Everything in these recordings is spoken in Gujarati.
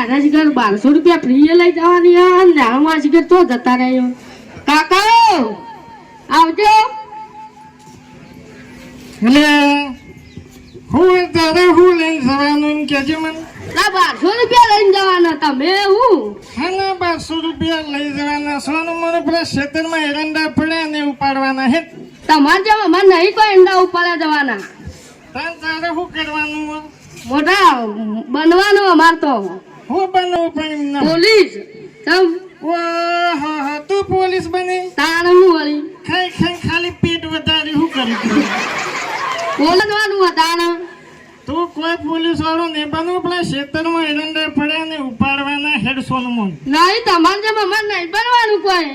મારા જીગર 1200 રૂપિયા ફ્રી લઈ જવાની અને આમાં જીગર તો જતા રહ્યો. કાકા આવજો. એટલે હું તારે હું લઈને જવાનું એમ કહેજે મને. ના 1200 રૂપિયા લઈને જવાના તમે હું હા ના 1200 રૂપિયા લઈ જવાના સોનું મને પેલા ખેતરમાં એરંડા પડ્યા ને ઉપાડવાના હે. તમારે જેમ અમારે નહીં કોઈ ઈંડા ઉપાડવા જવાના. તારે શું કરવાનું? મોટા બનવાનું અમાર તો. હું બનવું પણ એમ ના પોલીસ તમ ઓહો તું પોલીસ બની? તાણ હું વળી ખાઈ ખાઈ ખાલી પેટ વધારી શું કરી બોલવાનું તાણ. તું કોઈ પોલીસ વાળો ને બનવું પેલા ખેતરમાં એરંડા પડ્યા ને ઉપાડવાના હેડ સોનું. નહીં તમારે જેમ અમારે નહીં બનવાનું કોઈ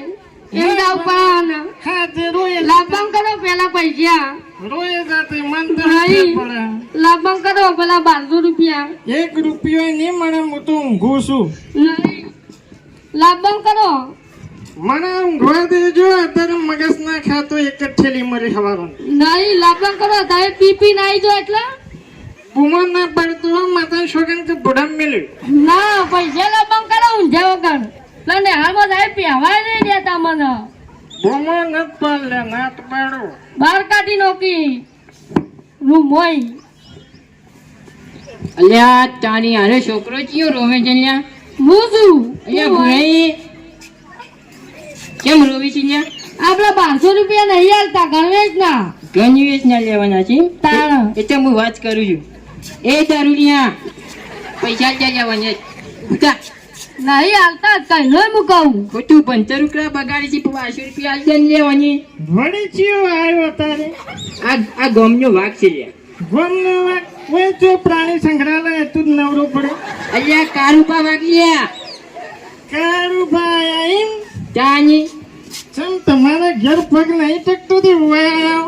ઈંડા ઉપાડવાના. હા તે રોય લાભમ કરો પેલા પૈસા રોય જાતે મન તો નહીં. પડે. લાભમ કરો પેલા 1200 રૂપિયા 1 રૂપિયો નહીં મળે હું તો ઊંઘું છું. નહીં લાભમ કરો. મને ઊંઘવા દેજો અત્યારે મગજ ના ખાતો એક જ થેલી મરી હવારો. નહીં લાભમ કરો તમે પીપી નાઈ જો એટલે બુમો ના પડતો માતા છોકન કે બુડા મેલ્યું. ના પૈસા લાભમ કરો ઊંઝા વગર લને હાલમાં જાય પહેવાય નહીં દેતા મને. બુમો નત પાડલે નાત પાડો. બહાર કાઢી નોકી રૂમ હોય. અલ્યા તારી હારે છોકરો ચિયો રોવે છે લ્યા? હું છું અલ્યા ભુરાઈ કેમ રોવી છે લ્યા? આપડે 1200 રૂપિયા નહીં હાલતા ગણવેશ ના ગણવેશ ના લેવાના છે તાણ. એટલે હું વાત કરું છું. એ દારૂડિયા પૈસા ક્યાં જવાના? ઉતા નહીં હાલતા કઈ નો હું કહું. ખોટું 15 રૂપિયા બગાડી છે 1200 રૂપિયા આલજન લેવાની. વળી ચિયો આવ્યો તારે? આ ગામનો વાઘ છે લ્યા. ગોમનો વાત ઓય જો પ્રાણી સંગ્રહાલય તું જ નવરો પડે. અલ્યા કારુપા વાઘ લ્યા. કારું ભાઈ આઈન તાની ચમ તમારા ઘેર પગ નહીં ટકતો તે વાયો.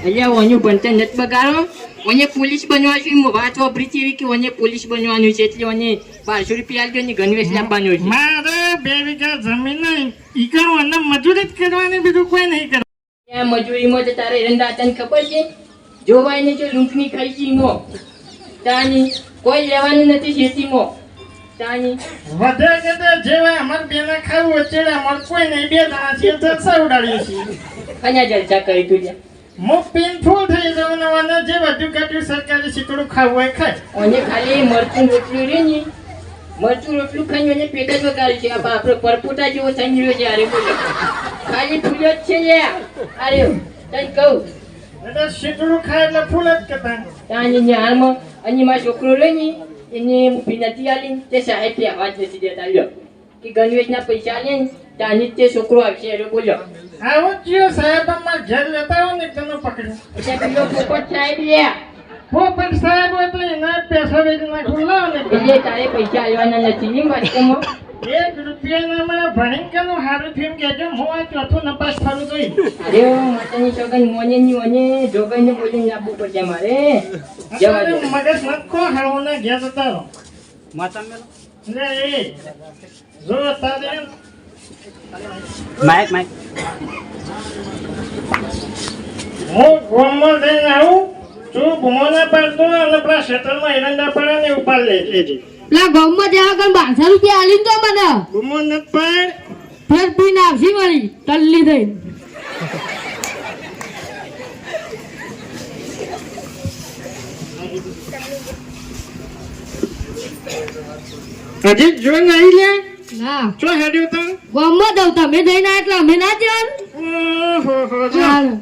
અલ્યા ઓનું ભણતર નથી બગાડો. ઓને પોલીસ બનવા છે. હું વાત વાપરી છે એવી કે ઓને પોલીસ બનવાનું છે એટલે ઓને 1200 રૂપિયા આલજો ને ગણવેશ લાવવાનો છે. મારે 2 વીઘા જમીન નહીં ઈકણ અને મજૂરી જ કરવાની બીજું કોઈ નહીં કરવાનું. ત્યાં મજૂરીમાં તો તારે એરંડા તને ખબર છે જોવાય ને જો લૂંટની ખાઈ છે ઈમો તાની કોઈ લેવાનું નથી ખેતીમાં તાની વધે કે તે જેવા અમાર બેના ખાવું વચ્ચે અમાર કોઈ નહીં. 2 જણા છીએ તો સવડાડીએ છીએ. કન્યા જલસા કરી તું જા. હું પેનફુલ થઈ જાઉં ને મને જે વધુ કાઢ્યું સરકારી શીકડું ખાવું હોય ખાય. ઓને ખાલી મરચું રોટલું રે ને મરચું રોટલું ખાઈ અને પેટ જ વગાડ્યું છે. આપણો પરપોટા જેવો થઈ રહ્યો છે. અરે બોલો ખાલી ફૂલ્યો જ છે લ્યા. અરે તને કહું એટલે શીકડું ખાય એટલે ફૂલ જ કહેતા. તાની ને હાલમાં અને મારો છોકરો રે ને એને મૂકી નથી આલી તે સાહેબ અવાજ નથી દેતા લ્યો કે ગણવેશના પૈસા આલે ને તાની તે છોકરો આવશે. અરે બોલો આવો જીઓ સાહેબ અમાર ઘેર લેતા હો ને તને પકડ્યું. એટલે પેલો પોપટ સાહેબ લ્યા. પોપટ સાહેબ હોય તો એના પૈસા વેચી નાખું લાવ ને. એટલે તારે પૈસા આલવાના નથી ને વાસ્તવમાં. 1 રૂપિયાના મારા ભણીકનું હારું થયું કહેજો. હું આ ચોથું નપાસ થયું જોઈ. અરે માતાની છોકરી મોને ની મને જોગાઈને બોલીને આપવું પડશે મારે. જવા દે. મગજ નખો હાવના ઘેર જતા રહો. લે એ જો તારે માઇક માઇક હું ગોમમાં જઈને આવું તું બૂમો ના પાડતો અને પેલા ખેતરમાં એરંડા પડે ને ઉપાડ લેજે. પેલા ગામમાં જવા કર 1200 રૂપિયા આલી તો મને બૂમો નથી પાડ. ફેર પીને આવશી વળી ટલ્લી થઈ. હજી જો નહીં લે ના ચો હેડ્યો તો ગામમાં દઉં તમે જઈને એટલે અમે ના જવાનું. ઓહો જો હાલો.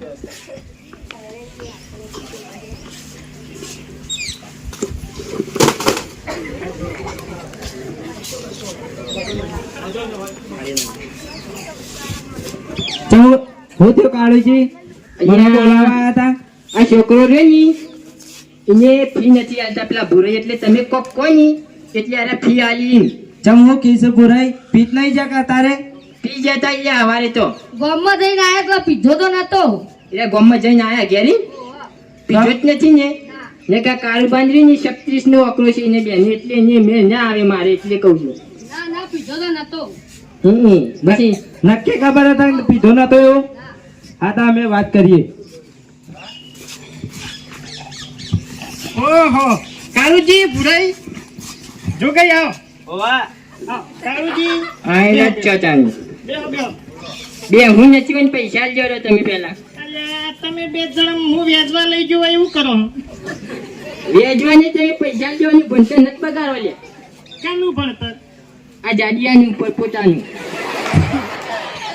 હું તો કાળું છે મને બોલાવા હતા. આ છોકરો રે ની એને ફી નથી આલતા પેલા ભૂરે એટલે તમે કોક કોઈ એટલે અરે ફી આલી ચમ હું કીધું પુરાઈ પીત નહીં જા તારે પી જતા અહીંયા હવારે તો ગામમાં જઈને આયા તો પીધો તો નતો. એટલે ગામમાં જઈને આયા ઘેરી પીધો જ નથી ને કા કાળુ બાંધરી ની 36 નો અકરો છે એને બેન એટલે એને મેં ના આવે મારે એટલે કહું છું. ના ના પીધો તો નતો. પછી નક્કી ખબર હતા પીધો નતો એવું? હા તો અમે વાત કરીએ. ઓહો કાળુજી ભુરાઈ જો ગઈ આવો હા, કાળુજી આયલા જ છો તમે બેહો બેહો. બે હું નથી મને પૈસા આલજો રો તમે પેલા અલ્યા તમે બે જણ હું વ્યાજવા લઈ જવા એવું કરો વેજવાની તમે પૈસા આલજો ને ભણતર નથી પગારવા લે કાનું ભણતર આ જાડિયાનું ઉપર પોતાનું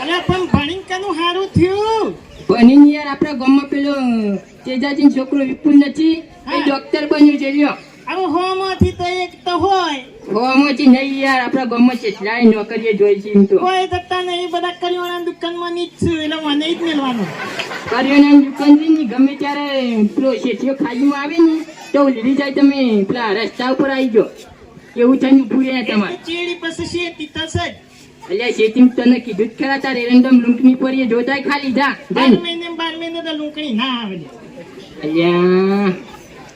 અલ્યા પણ ભણીને કાનું સારું થયું ભણીને યાર આપણા ગામમાં પેલો તેજાજી છોકરો વિપુલ નથી એ ડોક્ટર બન્યું છે લ્યો હવે હોમાંથી તો એક તો હોય હોમાંથી નહીં યાર આપણા ગામમાં કેટલાય નોકરીઓ જોઈ છે એમ તો કોઈ જતા નહીં બધા કરિયાણા દુકાનમાં ની જ છું એટલે મને જ મેળવાનું કરિયાણાની દુકાન ની ગમે ત્યારે પેલો શેઠિયો ખાલીમાં આવે ને તો લીધી જાય તમે પેલા રસ્તા ઉપર આવી જાઓ એવું થઈને ઉભું રહે તમારે ચેડી પછી શેતી થશે જ એટલે શેઠી તને કીધું જ ખરા તારે રેન્ડમ લૂંટની પર એ જોતાય ખાલી જા 12 મહિને તો લૂંટણી ના આવે અલ્યા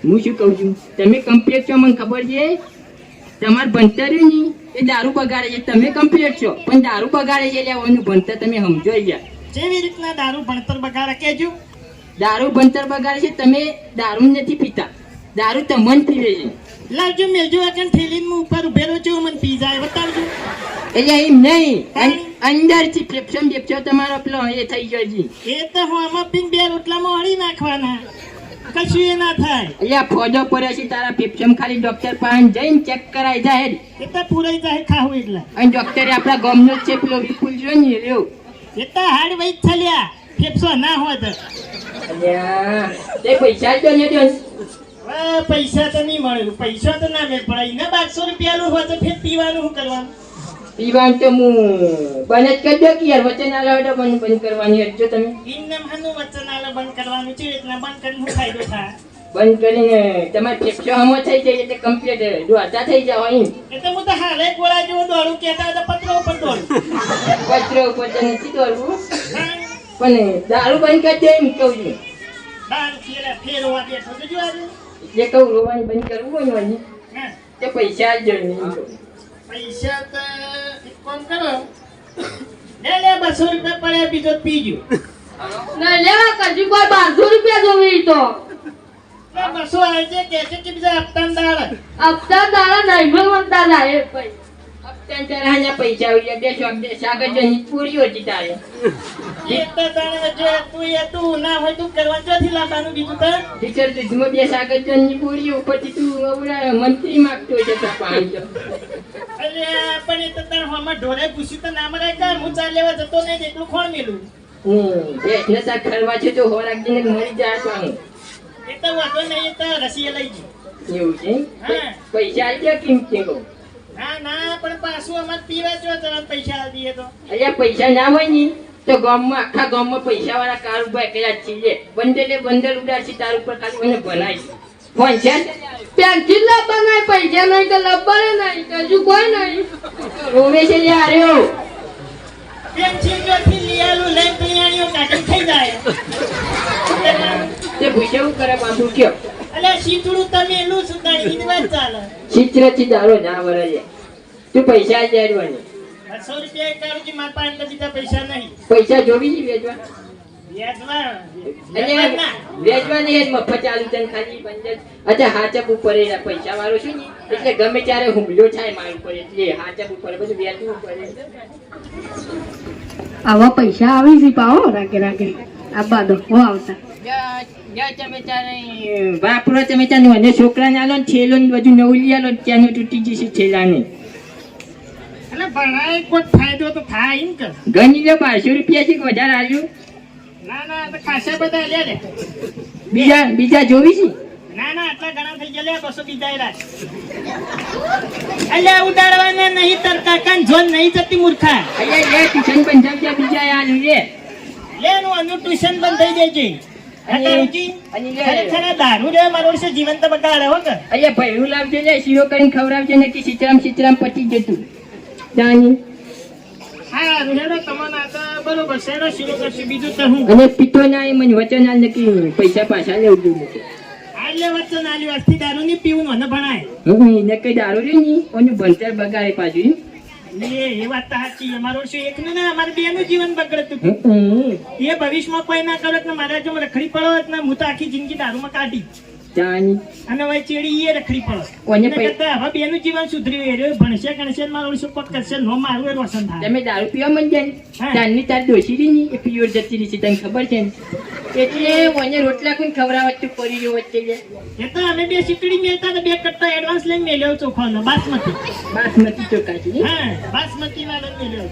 હું શું કહું છું તમે કમ્પ્લીટ છો મને ખબર છે તમારું ભણતર રહ્યું ને એ દારૂ બગાડે છે તમે કમ્પ્લીટ છો પણ દારૂ બગાડે છે એટલે એનું ભણતર તમે સમજો ગયા જેવી રીતના દારૂ ભણતર બગાડે કેજો દારૂ ભણતર બગાડે છે તમે દારૂ નથી પીતા દારૂ તમને પીવે છે લાવજો મેલજો એકન થેલીન માં ઉપર ઉભેલો છે મને પી જાય બતાવજો એટલે એમ નહીં અંદરથી ફેફસમ ફેફસો તમારો પેલો એ થઈ ગયો છે એ તો હું આમાં પીને બે રોટલામાં હળી નાખવાના કશું એ ના થાય એટલે ફોજો પડ્યો છે તારા ફેફસમ ખાલી ડોક્ટર પાસે જઈને ચેક કરાઈ જાય એ તો પૂરાઈ જાય ખાવું એટલે અને ડોક્ટરે આપણા ગામનો જ છે પેલો વિપુલ જો ને રહ્યો એ તો હાડ વૈદ થલ્યા ફેફસો ના હોય તો અલ્યા તે પૈસા જ ને દો હવે પૈસા તો નહીં મળે પૈસા તો ના મેળ પડે ને 1200 રૂપિયાનું હોય તો ફેર પીવાનું શું કરવાનું પીવાનું તો હું બંધ જ કરી દો કે યાર વચન આલો બંધ કરવાની હજો તમે ઇન્નમ હાનું વચન આલે બંધ કરવાનું છે એટલે બંધ કરીને શું ફાયદો થાય બંધ કરીને તમારે ફેફસો હમો થઈ જાય એટલે કમ્પ્લીટ દોડતા થઈ જાવ એમ એટલે હું તો હાલે ગોળા જેવો દોડું કહેતા હતા પત્રો ઉપર દોડું પત્રો ઉપર તો નથી દોડવું પણ દારૂ બંધ કરી દે એમ કહું છું ફેરવા બેઠો તો જો આજે એટલે કહું રોવાની બંધ કરવું હોય ને હા તે પૈસા જ જોઈએ એમ કહું પૈસા તો એક કામ કરો લે 200 રૂપિયા પડ્યા બીજો પીજો ના લેવા કરજી કોઈ 1200 રૂપિયા જોવી તો 200 આવે છે કે છે કે બીજા હપ્તા દાડા હપ્તા દાડા નહીં મળતા જાય ભાઈ હપ્તા ચરાના પૈસા આવી ગયા બે સાગરની પૂરી હતી તારે એ તો તને જો તું ના હોય તું કરવા ચોથી લાવવાનું બીજું તો ટીચર દૂધમાં બે સાગરની પૂરી ઉપરથી તું આવડા મંત્રી માંગતો છે તો પાણી તો અરે પણ એ તો તાર હમણાં ઢોરે પૂછ્યું તો ના મરાય કા હું ચાલ લેવા જતો નહીં એટલું કોણ મેલું બેસને શાક ખરવા છે તો હોરાકજીને મળી જાય પાણી એ તો વાંધો નહીં એ તો રસીએ લઈ ગઈ એવું છે હા. પૈસા આવી ગયા કેમ છે કહું ના ના પણ પાછું અમારે પીવા જો તો પૈસા આપી દઈએ તો અહીંયા પૈસા ના હોય ને તો ગામમાં આખા ગામમાં પૈસા વાળા કાર ઉભા કર્યા જ છે બંડલે બંડલ ઉડાડશે તાર ઉપર ખાલી મને ભણાય ફોન છે પેન્સિલ લાવવાના પૈસા નહીં તો લાવવાના નહીં હજુ કોઈ નહીં રોવે છે લે આર્યો પેન્સિલ જોથી લીયાલું લઈ પિયાણીઓ કાઢી થઈ જાય તે ભૂસેવું કરે પાછું કયો અલે શીતળું તમે એલું સુતાડી ની વાત ચાલે ચિત્રથી દારો ના વળે તું પૈસા જ દેવાની 200 રૂપિયા કાઢું કે મારા પાસે તો બીજા પૈસા નહીં પૈસા જોવી જ વેચવા વ્યાજમાં વેચવા નહીં મફત ચાલુ તને ખાલી બંદર અચ્છા હાચપ ઉપર પૈસા વાળો છું ને એટલે ગમે ત્યારે હુમલો થાય મારી ઉપર એટલે હાચપ ઉપર બધું વેચવું પડે આવા પૈસા આવી છે પાઓ રાગે રાગે આબા દો હો આવતા તમે તારે વાપરો તમે તારે મને છોકરા ને આલો ને છેલો ને બધું નવું લઈ આલો ત્યાંનું તૂટી જશે છેલાને એટલે ભણાય કોઈ ફાયદો તો થાય એમ કે ગણી લો 1200 રૂપિયા છે કે વધારે આલ્યું ના ના તો ખાસા બધા લે લે બીજા જોવી છે ના ના આટલા ઘણા થઈ ગયા લે 200 બીજા રાખ અલ્યા ઉડાડવાના નહીં તરતા કાન જોન નહીં જતી મૂર્ખા અહીંયા લે ટ્યુશન પંજાબ બીજા આલ્યું લે લે નું અનુ ટ્યુશન બંધ થઈ જાય છે ખરેખર દારૂ રે મારો છે જીવન તો બગાડે હો કે અહીંયા ભૈરું લાવજો લે શીરો કરીને ખવડાવજો ને કે સિતરામ પતી જતું જાની હા રેડો તમને આ તો બરોબર શેરો શીરો કરશે બીજું તો હું અને પીતો ના મને વચન આલ નકી પૈસા પાછા લેવું જોઈએ આલે વચન આલ્યું આજથી દારૂ ની પીવું મને ભણાય ને કઈ દારૂ રે ની ઓનું ભણતર બગાડે પાછું એ વાત તો સાચી અમારું શું એકનું ને અમારે બેનું જીવન બગડતું એ ભવિષ્યમાં કોઈ ના કરે તો મારા જો રખડી પડો ને હું તો આખી જિંદગી દારૂમાં કાઢી જાની અને હવે ચેડી એ રખડી પડો કોને એના કરતાં હવે બેનું જીવન સુધર્યું એ રહ્યું. ભણશે ગણશે મારું શું પટ કરશે નો મારું એ રોશન થાય. તમે દારૂ પીવા મન જાય હા. ત્યારની તાર ડોસી રહી ને એ પ્યોર જતી રહી છે તને ખબર છે ને એટલે મને રોટલા કોઈને ખવડાવવા તું પડી રહ્યો વચ્ચે લે. એ તો અમે બે શીતળી મેળતા તો બે કટ્ટા એડવાન્સ લઈને મેલ્યો ચોખાનો બાસમતી. બાસમતી ચોખા છે હા બાસમતી વાળો મેલ્યો.